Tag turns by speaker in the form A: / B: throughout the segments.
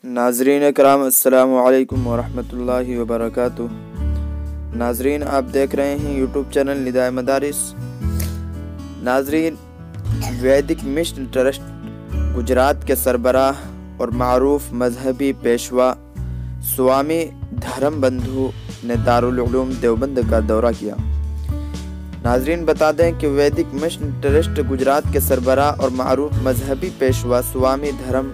A: नाजरीन कराम अस्सलामु अलैकुम वरहमतुल्लाहि वबरकातुह। नाजरीन आप देख रहे हैं यूट्यूब चैनल निदाए मदारिस। नाजरीन वैदिक मिशन ट्रस्ट गुजरात के सरबराह और मारूफ मजहबी पेशवा स्वामी धर्म बंधु ने दारुल उलूम देवबंद का दौरा किया। नाजरीन बता दें कि वैदिक मिशन ट्रस्ट गुजरात के सरबराह और मारूफ मजहबी पेशवा स्वामी धर्म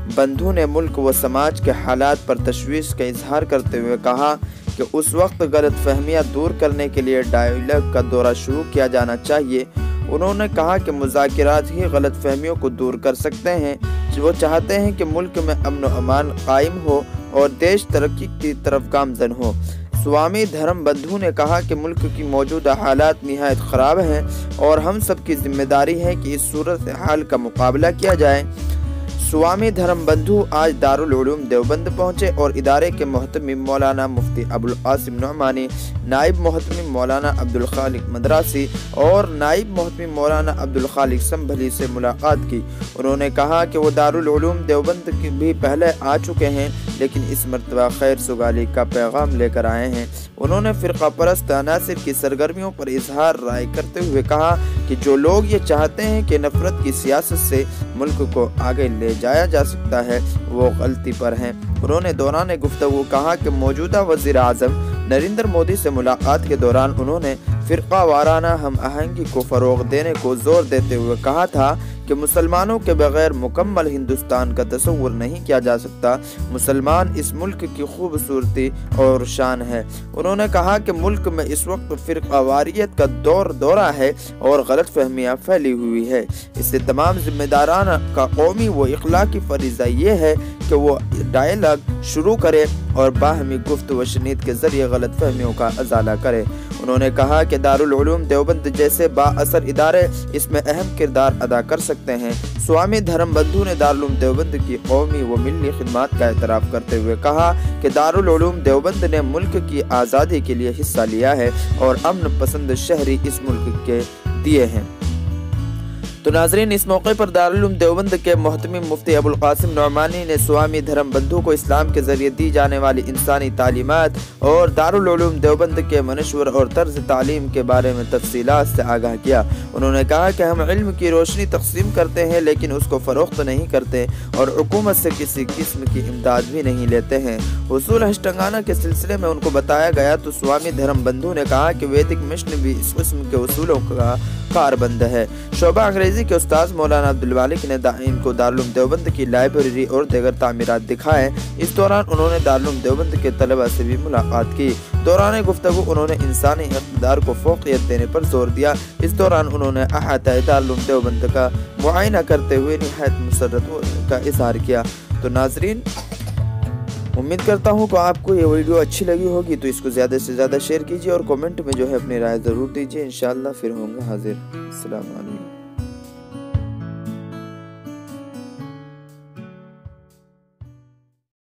A: बंधु ने मुल्क व समाज के हालात पर तशवीश का इजहार करते हुए कहा कि उस वक्त गलत फहमियाँ दूर करने के लिए डायलॉग का दौरा शुरू किया जाना चाहिए। उन्होंने कहा कि मुज़ाकिरात ही गलत फहमियों को दूर कर सकते हैं। वो चाहते हैं कि मुल्क में अमन व अमान कायम हो और देश तरक्की की तरफ गामजन हो। स्वामी धर्म बंधु ने कहा कि मुल्क की मौजूदा हालात निहायत ख़राब हैं और हम सब की जिम्मेदारी है कि इस सूरत हाल का मुकाबला किया जाए। स्वामी धर्म बंधु आज दारुल उलूम देवबंद पहुंचे और इदारे के मोहतमिम मौलाना मुफ्ती अबुल कासिम नुअमानी, नाइब मोहतमिम मौलाना अब्दुल खालिक मदरासी और नाइब मोहतमिम मौलाना अब्दुल खालिक संभली से मुलाकात की। उन्होंने कहा कि वो दारुल उलूम देवबंद भी पहले आ चुके हैं, लेकिन इस मरतबा खैर सुगाली का पैगाम लेकर आए हैं। उन्होंने फ़िरका परस्त अनासिर की सरगर्मियों पर इजहार राय करते हुए कहा कि जो लोग ये चाहते हैं कि नफरत की सियासत से मुल्क को आगे ले जाया जा सकता है, वो गलती पर हैं। उन्होंने दौरान गुफ्तगू कहा कि मौजूदा वज़ीर आज़म नरेंद्र मोदी से मुलाकात के दौरान उन्होंने फ़िरका वाराना हम आहंगी को फ़रोग़ देने को ज़ोर देते हुए कहा था कि मुसलमानों के बगैर मुकम्मल हिंदुस्तान का तस्वुर नहीं किया जा सकता। मुसलमान इस मुल्क की खूबसूरती और शान है। उन्होंने कहा कि मुल्क में इस वक्त फ़िरका वारियत का दौरा है और गलत फहमियाँ फैली हुई है। इससे तमाम जिम्मेदाराना का कौमी व इखलाकी फरीज़ा ये है कि वो डायलॉग शुरू करे और बाहमी गुफ्तगू व शनीद के ज़रिए गलत फहमियों का अजाला करे। उन्होंने कहा कि दारुल उलूम देवबंद जैसे बाअसर इदारे इसमें अहम किरदार अदा कर सकते हैं। स्वामी धर्म बंधु ने दारुल उलूम देवबंद की कौमी व मिली खिदमत का एतराफ़ करते हुए कहा कि दारुल उलूम देवबंद ने मुल्क की आज़ादी के लिए हिस्सा लिया है और अमन पसंद शहरी इस मुल्क के दिए हैं। तो नाजरीन इस मौके पर दारुल उलूम देवबंद के मोहतमिम मुफ्ती अबुल कासिम नुअमानी ने स्वामी धर्म बंधु को इस्लाम के ज़रिए दी जाने वाली इंसानी तालीमात और दारुल उलूम देवबंद के मनशवर और तर्ज तालीम के बारे में तफसीलात से आगाह किया। उन्होंने कहा कि हम इल्म की रोशनी तकसीम करते हैं, लेकिन उसको फ़रोख्त नहीं करते और हुकूमत से किसी किस्म की इमदाद भी नहीं लेते हैं। हुसूल हश्तंगाना के सिलसिले में उनको बताया गया तो स्वामी धर्म बंधु ने कहा कि वैदिक मिशन भी इस किस्म के उसूलों का कारबंद है। शोबा अंग्रेजी के उस्ताद मौलाना अब्दुल मालिक ने इनको दारुल उलूम देवबंद की लाइब्रेरी और दीगर तामीरात दिखाए। इस दौरान उन्होंने दारुल उलूम देवबंद के तलबा से भी मुलाकात की। दौरान गुफ्तगू उन्होंने इंसानी इक़्तिदार को फ़ौक़ियत देने पर जोर दिया। इस दौरान उन्होंने अहाता दारुल उलूम देवबंद का मुआयना करते हुए निहायत मुसर्रत का इज़हार किया। तो नाजरीन उम्मीद करता हूँ कि आपको ये वीडियो अच्छी लगी होगी, तो इसको ज़्यादा से ज़्यादा शेयर कीजिए और कमेंट में जो है अपनी राय ज़रूर दीजिए। इंशाअल्लाह फिर होंगे हाजिर। अस्सलाम वालेकुम।